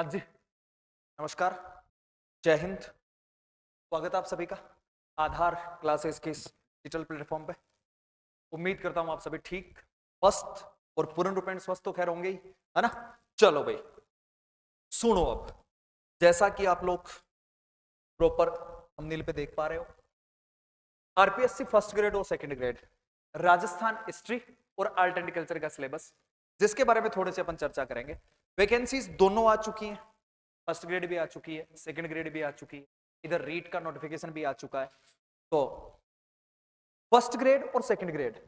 हाँ जी, नमस्कार, जय हिंद। स्वागत है आप सभी का आधार क्लासेस के इस डिजिटल प्लेटफॉर्म पे। उम्मीद करता हूँ आप सभी ठीक, स्वस्थ और पूर्ण रूपेण स्वस्थ तो खैर होंगे ही, है ना। चलो भाई, सुनो अब। जैसा कि आप लोग प्रॉपर थंबनेल पे देख पा रहे हो, आरपीएससी फर्स्ट ग्रेड और सेकंड ग्रेड राजस्थान हिस्ट्री और आर्ट एंड कल्चर का सिलेबस, जिसके बारे में थोड़े से अपन चर्चा करेंगे। वैकेंसीज दोनों आ चुकी हैं, फर्स्ट ग्रेड भी आ चुकी है, सेकंड ग्रेड भी आ चुकी है, इधर रीट का नोटिफिकेशन भी आ चुका है। तो फर्स्ट ग्रेड और सेकंड ग्रेड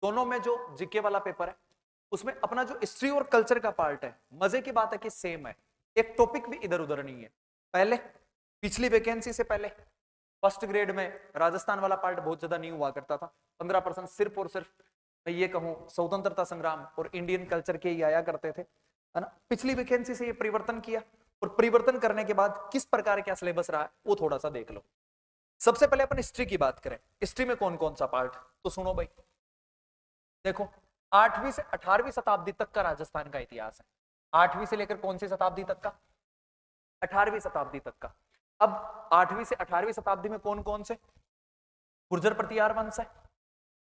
दोनों में जो जीके वाला पेपर है, उसमें अपना जो हिस्ट्री और कल्चर का पार्ट है, मजे की बात है कि सेम है, एक टॉपिक भी इधर उधर नहीं है। पहले पिछली वैकेंसी से पहले फर्स्ट ग्रेड में राजस्थान वाला पार्ट बहुत ज्यादा नहीं हुआ करता था, 15% सिर्फ और सिर्फ मैं ये कहूं स्वतंत्रता संग्राम और इंडियन कल्चर के ही आया करते थे, है ना। पिछली वैकेंसी से ये परिवर्तन किया, और परिवर्तन करने के बाद किस प्रकार का सिलेबस रहा है वो थोड़ा सा देख लो। सबसे पहले अपन हिस्ट्री की बात करें, हिस्ट्री में कौन कौन सा पार्ट, तो सुनो भाई। देखो, 8वीं से 18वीं शताब्दी तक का राजस्थान का इतिहास है। 8वीं से लेकर कौन सी शताब्दी तक का, 18वीं शताब्दी तक का। अब 8वीं से 18वीं शताब्दी में कौन कौन से, गुर्जर प्रतिहार वंश है,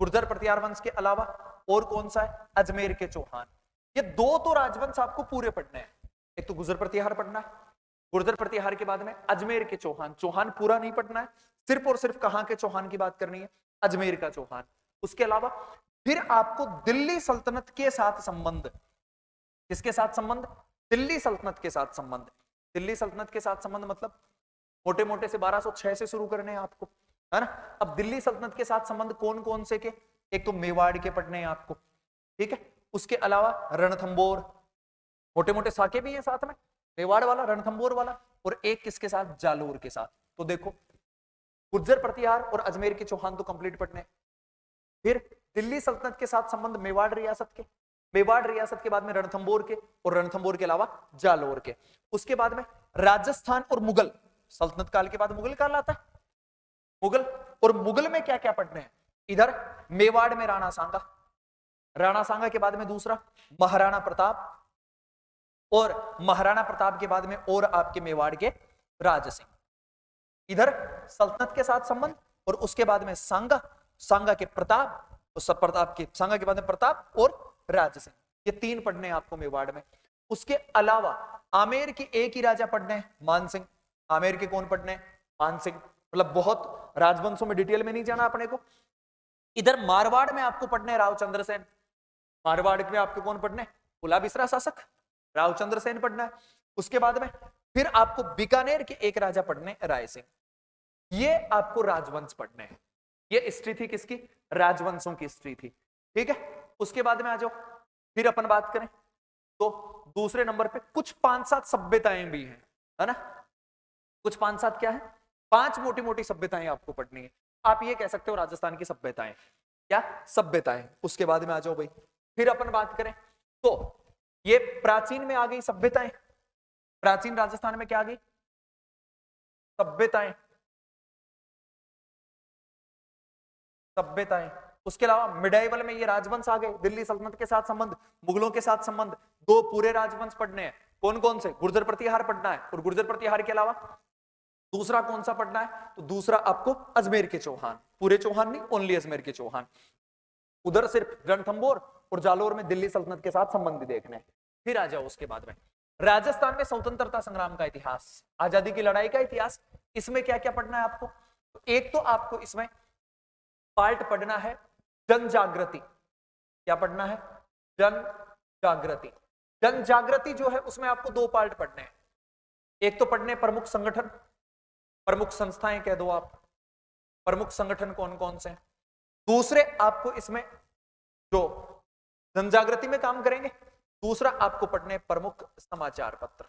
गुर्जर प्रतिहार वंश के अलावा और कौन सा है, अजमेर के चौहान। ये दो तो राजवंश आपको पूरे पढ़ने हैं, एक तो गुर्जर प्रतिहार पढ़ना है, गुर्जर प्रतिहार के बाद में अजमेर के चौहान, चौहान पूरा नहीं पढ़ना है, सिर्फ और सिर्फ कहां के चौहान की बात करनी है, अजमेर का चौहान। उसके अलावा फिर आपको दिल्ली सल्तनत के साथ संबंध, किसके साथ संबंध, दिल्ली सल्तनत के साथ संबंध। दिल्ली सल्तनत के साथ संबंध मतलब मोटे मोटे से 1206 से शुरू करने हैं आपको, है ना। अब दिल्ली सल्तनत के साथ संबंध कौन कौन से के, एक तो मेवाड़ के पढ़ने हैं आपको, ठीक है। उसके अलावा रणथंबोर, मोटे मोटे साके भी हैं साथ में, मेवाड़ वाला, रणथंबोर वाला, और एक किसके साथ, जालोर के साथ। तो देखो, गुर्जर प्रतिहार और अजमेर के चौहान तो कंप्लीट पढ़ने। फिर दिल्ली सल्तनत के साथ संबंध मेवाड़ रियासत के, मेवाड़ रियासत के बाद में रणथंबोर के, और रणथंबोर के अलावा जालोर के। उसके बाद में राजस्थान और मुगल, सल्तनत काल के बाद मुगल काल आता है, मुगल। और मुगल में क्या क्या पढ़ने हैं, इधर मेवाड़ में राणा सांगा, राणा सांगा के बाद में दूसरा महाराणा प्रताप, और महाराणा प्रताप के बाद में और आपके मेवाड़ के राज सिंह। इधर सल्तनत के साथ संबंध, और उसके बाद में सांगा, सांगा के प्रताप, उस प्रताप के, सांगा के बाद में प्रताप और राज सिंह। ये तीन पढ़ने हैं आपको मेवाड़ में। उसके अलावा आमेर के एक ही राजा पढ़ने हैं, मान सिंह। आमेर के कौन पढ़ने हैं, मान सिंह। मतलब बहुत राजवंशों में डिटेल में नहीं जाना अपने को। इधर मारवाड़ में आपको पढ़ने रावचंद्र सेन, मारवाड़ में आपको कौन पढ़ने, कुला बिसरा शासक रावचंद्र सेन पढ़ना है। उसके बाद में फिर आपको बीकानेर के एक राजा पढ़ने, राय सिंह। ये आपको राजवंश पढ़ने हैं। ये हिस्ट्री थी किसकी, राजवंशों की हिस्ट्री थी, ठीक है। उसके बाद में आ जाओ, फिर अपन बात करें तो दूसरे नंबर पे कुछ 5-7 सभ्यताएं भी हैं, है ना। कुछ 5-7 क्या है, 5 मोटी मोटी सभ्यताएं आपको पढ़नी है। आप ये कह सकते हो राजस्थान की सभ्यताएं, क्या सभ्यताएं। उसके बाद में आ जाओ भाई, फिर अपन बात करें तो ये प्राचीन में आ गई सभ्यताएं, प्राचीन राजस्थान में क्या आ गई, सभ्यताएं, सभ्यताएं। उसके अलावा मिडाइवल में ये राजवंश आ गए, दिल्ली सल्तनत के साथ संबंध, मुगलों के साथ संबंध, दो पूरे राजवंश पढ़ने हैं। कौन कौन से, गुर्जर प्रतिहार पढ़ना है, और गुर्जर प्रतिहार के अलावा दूसरा कौन सा पढ़ना है, तो दूसरा आपको अजमेर के चौहान, पूरे चौहान नहीं, ओनली अजमेर के चौहान। उधर सिर्फ रणथंबोर और जालोर में दिल्ली सल्तनत के साथ संबंध देखने। फिर आ जाओ उसके बाद में राजस्थान में स्वतंत्रता संग्राम का इतिहास, आजादी की लड़ाई का इतिहास। इसमें क्या क्या पढ़ना है आपको, तो एक तो आपको इसमें पार्ट पढ़ना है जन जागृति। क्या पढ़ना है, जन जागृति। जन जागृति जो है उसमें आपको दो पार्ट पढ़ने हैं, एक तो पढ़ने प्रमुख संगठन, प्रमुख संस्थाएं कह दो आप, प्रमुख संगठन कौन कौन से हैं। दूसरे आपको इसमें जो जनजागृति में काम करेंगे, दूसरा आपको पढ़ने प्रमुख समाचार पत्र,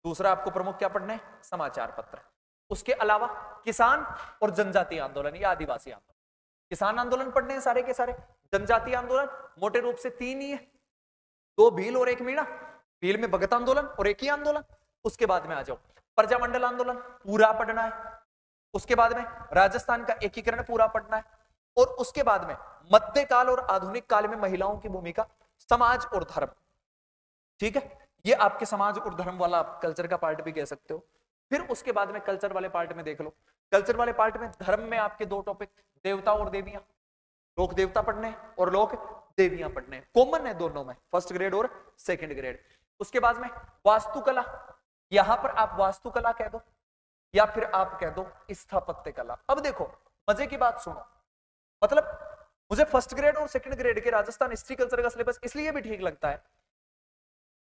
दूसरा आपको प्रमुख क्या पढ़ने, समाचार पत्र। उसके अलावा किसान और जनजातीय आंदोलन या आदिवासी आंदोलन, किसान आंदोलन पढ़ने हैं सारे के सारे। जनजातीय आंदोलन मोटे रूप से 3 ही है, 2 भील और 1 मीणा, भील में भगत आंदोलन और एक ही आंदोलन। उसके बाद में आ जाओ प्रजामंडल आंदोलन पूरा पढ़ना है। उसके बाद में राजस्थान का एकीकरण पूरा पढ़ना है, और उसके बाद में मध्यकाल और आधुनिक काल में महिलाओं की भूमिका, समाज और धर्म, ठीक है। ये आपके समाज और धर्म वाला आप कल्चर का पार्ट भी कह सकते हो। फिर उसके बाद में कल्चर वाले पार्ट में देख लो, कल्चर वाले पार्ट में धर्म में आपके दो टॉपिक, देवता और देवियां, लोक देवता पढ़ने हैं और लोक देवियां पढ़ने हैं, कॉमन है दोनों में, फर्स्ट ग्रेड और सेकंड ग्रेड। उसके बाद में वास्तुकला, यहां पर आप वास्तुकला कह दो या फिर आप कह दो स्थापत्य कला। अब देखो मजे की बात सुनो, मतलब मुझे फर्स्ट ग्रेड और सेकंड ग्रेड के राजस्थान हिस्ट्री कल्चर का सिलेबस इसलिए भी ठीक लगता है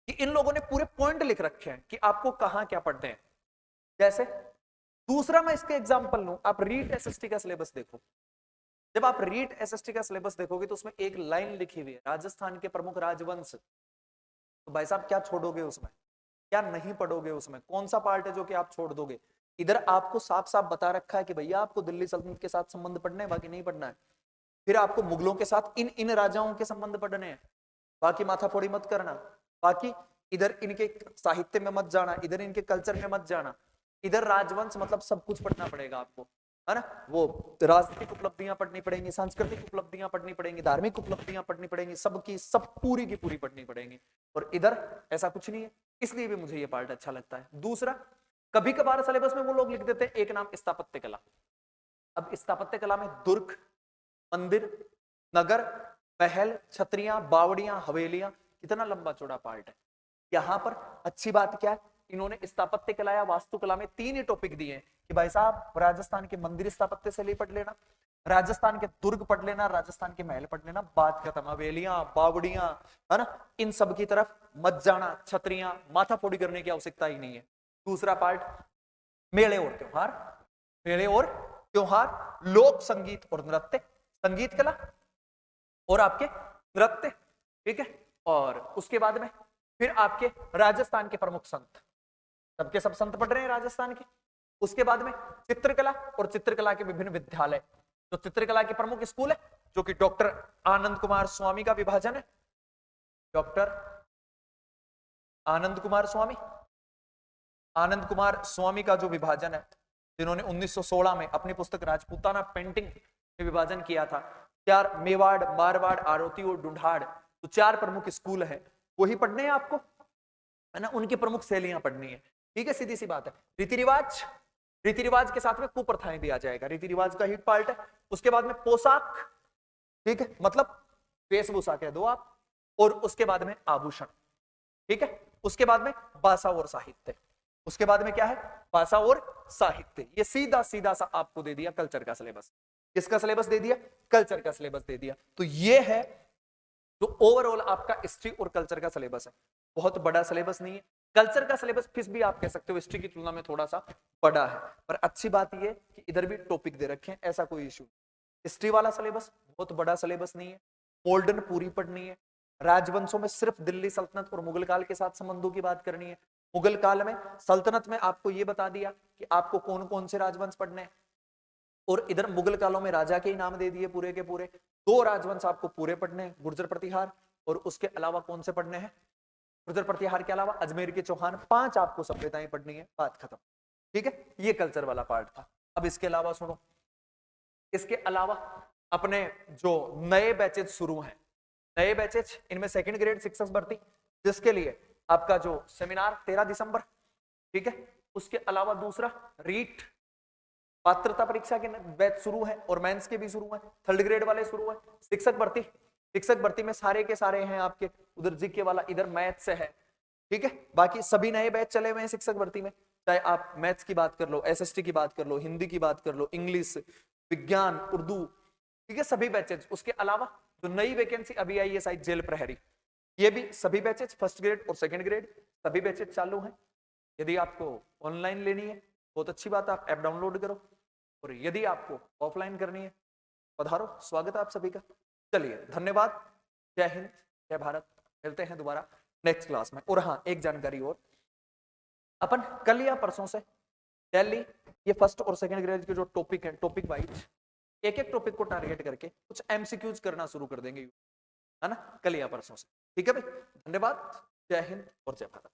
कि इन लोगों ने पूरे पॉइंट लिख रखे हैं कि आपको कहां क्या पढ़ने हैं। जैसे दूसरा मैं इसके एग्जांपल लूं, आप रीट एसएसटी का सिलेबस देखो, जब आप रीट एसएसटी का सिलेबस देखोगे तो उसमें एक लाइन लिखी हुई है राजस्थान के प्रमुख राजवंश, तो भाई साहब क्या छोड़ोगे उसमें, क्या नहीं पढ़ोगे उसमें, कौन सा पार्ट है जो कि आप छोड़ दोगे। इधर आपको साफ साफ बता रखा है कि भैया आपको दिल्ली सल्तनत के साथ संबंध पढ़ना है, बाकी नहीं पढ़ना है। फिर आपको मुगलों के साथ इन इन राजाओं के संबंध पढ़ने हैं, बाकी माथाफोड़ी मत करना, बाकी इधर इनके साहित्य में मत जाना, इधर इनके कल्चर में मत जाना, इधर राजवंश मतलब सब कुछ पढ़ना पड़ेगा आपको, है ना। वो राजनीतिक उपलब्धियां पढ़नी पड़ेंगी, सांस्कृतिक उपलब्धियां पढ़नी पड़ेंगी, धार्मिक उपलब्धियां पढ़नी पड़ेंगी, सबकी सब पूरी की पूरी पढ़नी पड़ेंगी। और इधर ऐसा कुछ नहीं है, इसलिए भी मुझे ये पार्ट अच्छा लगता है। दूसरा, कभी कभार सिलेबस में वो लोग लिख देते हैं एक नाम स्थापत्य कला। अब स्थापत्य कला में दुर्ग, मंदिर, नगर, महल, छतरियां, बावड़ियां, हवेलियां, कितना लंबा चौड़ा पार्ट है। यहां पर अच्छी बात क्या है, इन्होंने स्थापत्य कला या वास्तुकला में 3 ही टॉपिक दिए हैं कि भाई साहब राजस्थान के मंदिर स्थापत्य से ले पढ़ लेना, राजस्थान के दुर्ग पढ़ लेना, राजस्थान के महल पढ़ लेना, बात खत्म। हवेलियां, बावड़ियां, है ना, इन सब की तरफ मत जाना, छतरियां, माथा फोड़ी करने की आवश्यकता ही नहीं है। दूसरा पार्ट, मेले और त्योहार, मेले और त्योहार, लोक संगीत और नृत्य, संगीत कला और आपके नृत्य, ठीक है। और उसके बाद में फिर आपके राजस्थान के प्रमुख संत, सबके सब संत पढ़ रहे हैं राजस्थान के। उसके बाद में चित्रकला और चित्रकला के विभिन्न विद्यालय, जो चित्रकला के प्रमुख स्कूल है जो कि डॉक्टर आनंद कुमार स्वामी का विभाजन है, डॉक्टर आनंद कुमार स्वामी, आनंद कुमार स्वामी का जो विभाजन है, जिन्होंने 1916 में अपनी पुस्तक राजपूताना पेंटिंग में विभाजन किया था। 4 मेवाड़, मारवाड़, आरोती और ढूंढाड़, तो 4 प्रमुख स्कूल है, वही पढ़ने हैं आपको, है ना, उनकी प्रमुख शैलियां पढ़नी है, ठीक है, सीधी सी बात है। रीति रिवाज, रीति रिवाज के साथ में कुप्रथाएं भी आ जाएगा, रीति रिवाज का हिट पार्ट है। उसके बाद में पोशाक, ठीक है, मतलब वेशभूषा कह दो आप, और उसके बाद में आभूषण, ठीक है। उसके बाद में भाषा और साहित्य, उसके बाद में क्या है, भाषा और साहित्य। ये सीधा सीधा सा आपको दे दिया कल्चर का सिलेबस। किसका सिलेबस दे दिया, कल्चर का सिलेबस दे दिया। तो ये है जो ओवरऑल आपका हिस्ट्री और कल्चर का सिलेबस है। बहुत बड़ा सिलेबस नहीं है, कल्चर का सिलेबस फिर भी आप कह सकते हो हिस्ट्री की तुलना में थोड़ा सा बड़ा है, पर अच्छी बात यह कि इधर भी टॉपिक दे रखे हैं, ऐसा कोई इशू। हिस्ट्री वाला सिलेबस बहुत बड़ा सिलेबस नहीं है, मॉडर्न पूरी पढ़नी है, राजवंशों में सिर्फ दिल्ली सल्तनत और मुगल काल के साथ संबंधों की बात करनी है। मुगल काल में सल्तनत में आपको यह बता दिया कि आपको कौन कौन से राजवंश पढ़ने हैं, और इधर मुगल कालों में राजा के ही नाम दे दिए पूरे के पूरे। 2 राजवंश आपको पूरे पढ़ने हैं, गुर्जर प्रतिहार, और उसके अलावा कौन से पढ़ने हैं, गुर्जर प्रतिहार के अलावा अजमेर के चौहान, 5 आपको सभ्यताएं पढ़नी है, बात खत्म, ठीक है। ये कल्चर वाला पार्ट था। अब इसके अलावा सुनो, इसके अलावा अपने जो नए बैचेज शुरू हैं, नए बैचेज, इनमें सेकंड ग्रेड शिक्षक भर्ती, जिसके लिए आपका जो सेमिनार 13 दिसंबर, ठीक है। उसके अलावा दूसरा रीट पात्रता परीक्षा के बैच शुरू है और मेंस के भी शुरू है, थर्ड ग्रेड वाले शुरू है। शिक्षक भर्ती, शिक्षक भर्ती में सारे के सारे हैं आपके, उधर जीके वाला, इधर मैथ से है, ठीक है। बाकी सभी नए बैच चले हुए हैं शिक्षक भर्ती में, चाहे आप मैथ्स की बात कर लो, एसएसटी की बात कर लो, हिंदी की बात कर लो, इंग्लिश, विज्ञान, उर्दू, ठीक है, सभी बैचेज। उसके अलावा जो नई वैकेंसी अभी आई है शायद जेल प्रहरी, ये भी सभी बैचेज, फर्स्ट ग्रेड और सेकंड ग्रेड सभी बैचेज चालू हैं। यदि आपको ऑनलाइन लेनी है बहुत अच्छी बात है, आप ऐप डाउनलोड करो, और यदि आपको ऑफलाइन करनी है पधारो, स्वागत है आप सभी का। चलिए धन्यवाद, जय हिंद, जय भारत, मिलते हैं दोबारा नेक्स्ट क्लास में। और हाँ, एक जानकारी और, अपन कल या परसों से दिल्ली ये फर्स्ट और सेकंड ग्रेड के जो टॉपिक है, टॉपिक वाइज एक एक टॉपिक को टारगेट करके कुछ एमसीक्यूज करना शुरू कर देंगे, है ना, कल या परसों से, ठीक है भाई। धन्यवाद, जय हिंद और जय भारत।